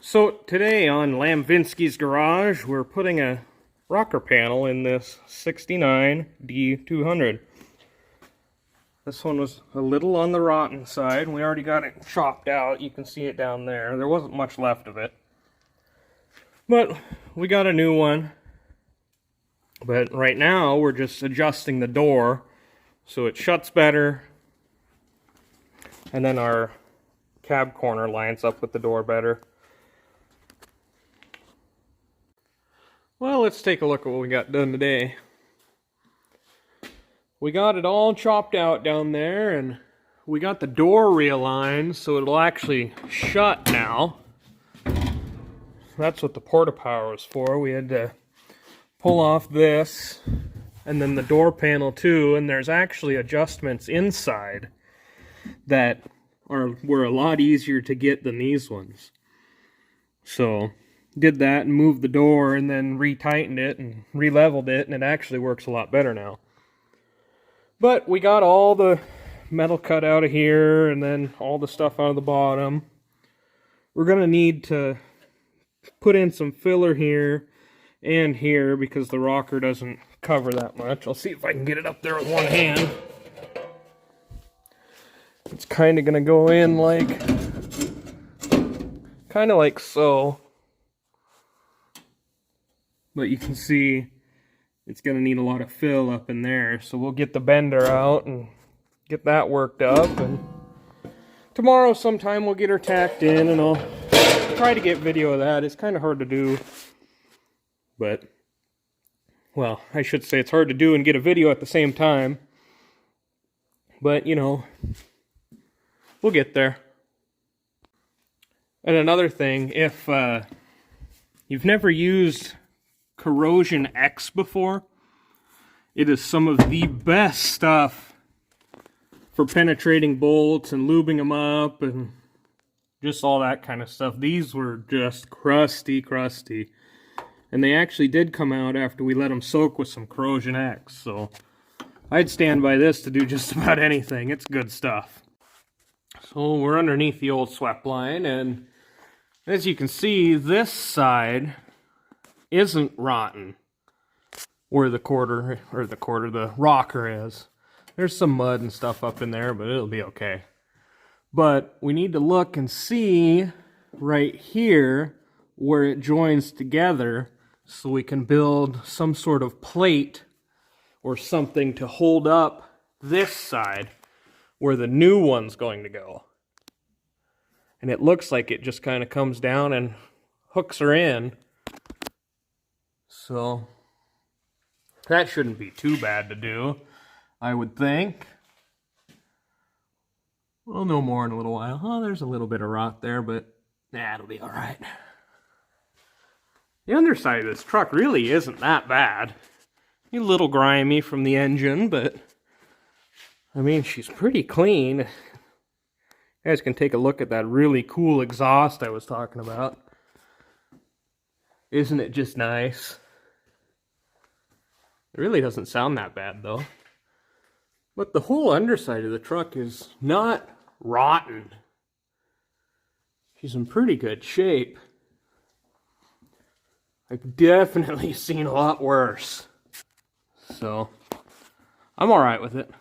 So today on Lambvinskis Garage, we're putting a rocker panel in this 69 D200. This one was a little on the rotten side, and we already got it chopped out. You can see it down there. There wasn't much left of it. But we got a new one. But right now, we're just adjusting the door so it shuts better. And then our cab corner lines up with the door better. Well, let's take a look at what we got done today. We got it all chopped out down there, and we got the door realigned so it'll actually shut now. That's what the porta-power was for. We had to pull off this, and then the door panel too, and there's actually adjustments inside that were a lot easier to get than these ones. So did that and moved the door and then retightened it and re-leveled it, and it actually works a lot better now. But we got all the metal cut out of here and then all the stuff out of the bottom. We're going to need to put in some filler here and here because the rocker doesn't cover that much. I'll see if I can get it up there with one hand. It's kind of going to go in kind of like so. But you can see it's going to need a lot of fill up in there. So we'll get the bender out and get that worked up. And tomorrow sometime we'll get her tacked in, and I'll try to get video of that. It's kind of hard to do. But, well, I should say it's hard to do and get a video at the same time. But, you know, we'll get there. And another thing, if you've never used Corrosion X before, it is some of the best stuff for penetrating bolts and lubing them up and just all that kind of stuff. These were just crusty. And they actually did come out after we let them soak with some Corrosion X. So I'd stand by this to do just about anything. It's good stuff. So we're underneath the old swept line, and as you can see, this side isn't rotten where the rocker is. There's some mud and stuff up in there, but it'll be okay. But we need to look and see right here where it joins together so we can build some sort of plate or something to hold up this side where the new one's going to go. And it looks like it just kind of comes down and hooks her in. So that shouldn't be too bad to do, I would think. We'll know more in a little while. Oh, there's a little bit of rot there, but it'll be all right. The underside of this truck really isn't that bad. A little grimy from the engine, but I mean, she's pretty clean. You guys can take a look at that really cool exhaust I was talking about. Isn't it just nice? It really doesn't sound that bad, though. But the whole underside of the truck is not rotten. She's in pretty good shape. I've definitely seen a lot worse. So, I'm alright with it.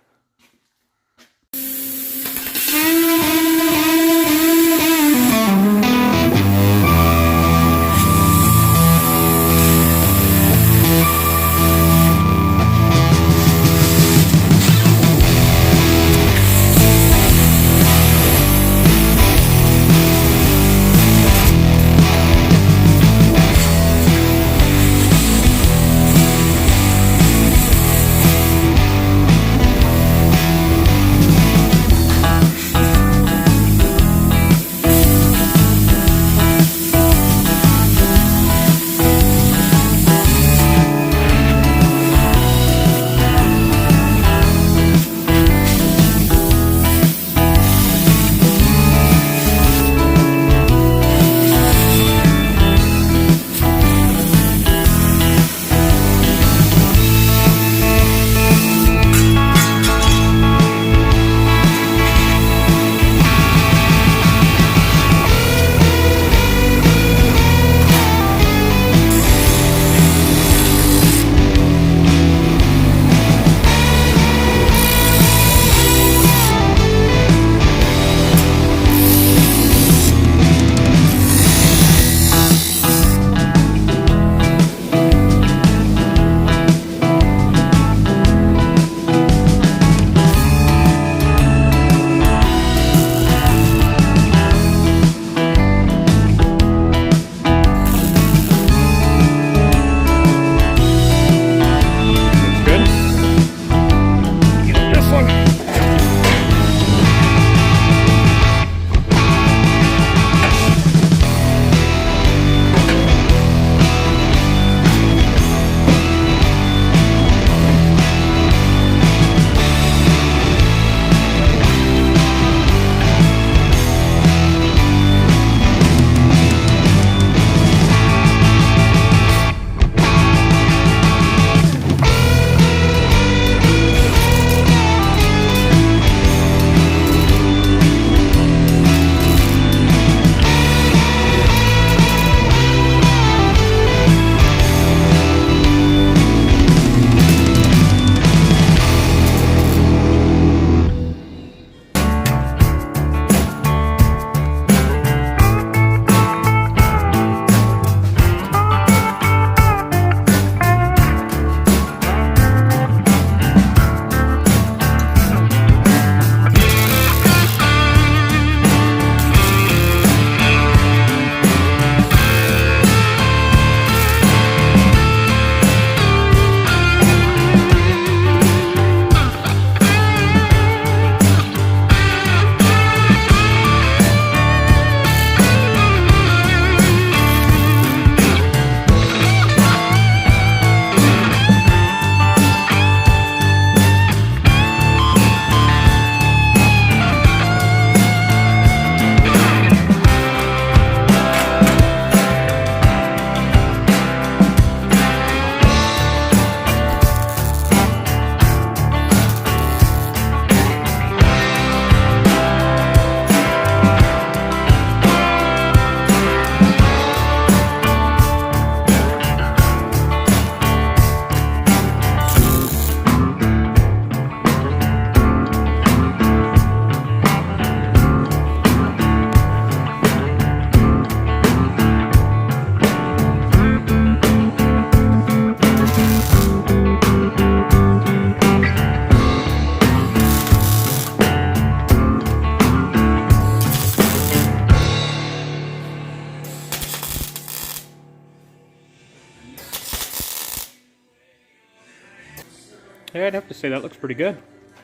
Yeah, I'd have to say that looks pretty good.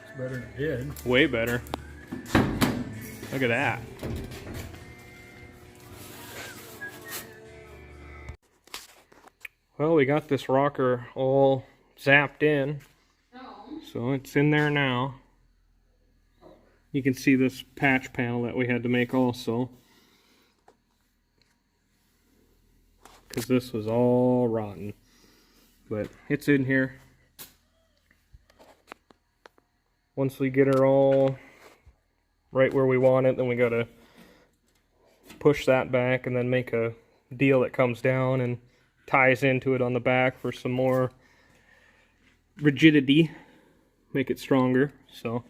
It's better than it did. Way better. Look at that. Well, we got this rocker all zapped in. So it's in there now. You can see this patch panel that we had to make also, because this was all rotten. But it's in here. Once we get her all right where we want it, then we gotta push that back and then make a deal that comes down and ties into it on the back for some more rigidity, make it stronger. So,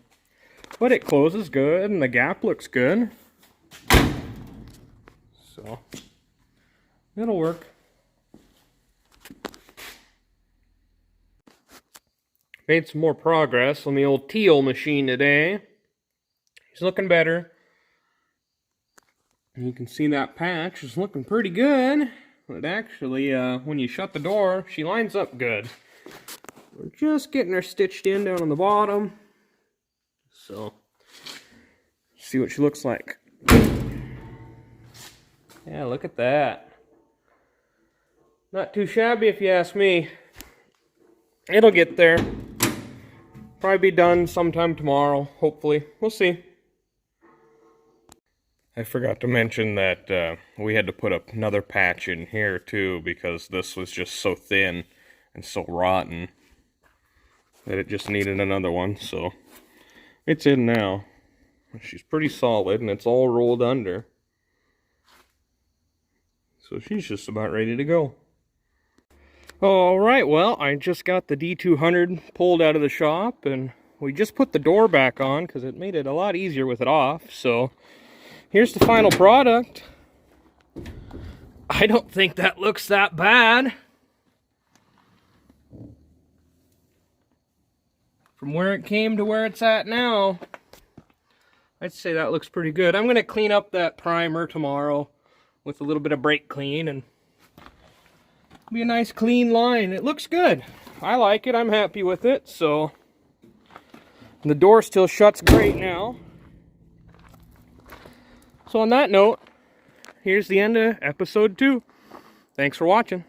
but it closes good and the gap looks good, so it'll work. Made some more progress on the old teal machine today. He's looking better. And you can see that patch is looking pretty good. But actually, when you shut the door, she lines up good. We're just getting her stitched in down on the bottom. So, see what she looks like. Yeah, look at that. Not too shabby if you ask me. It'll get there. Probably be done sometime tomorrow, hopefully. We'll see. I forgot to mention that we had to put another patch in here too, because this was just so thin and so rotten that it just needed another one. So it's in now. She's pretty solid and it's all rolled under. So she's just about ready to go. Alright, well, I just got the D200 pulled out of the shop, and we just put the door back on because it made it a lot easier with it off. So here's the final product. I don't think that looks that bad. From where it came to where it's at now, I'd say that looks pretty good. I'm going to clean up that primer tomorrow with a little bit of brake clean, and be a nice clean line. It looks good. I like it. I'm happy with it. So the door still shuts great now. So on that note, here's the end of episode 2. Thanks for watching.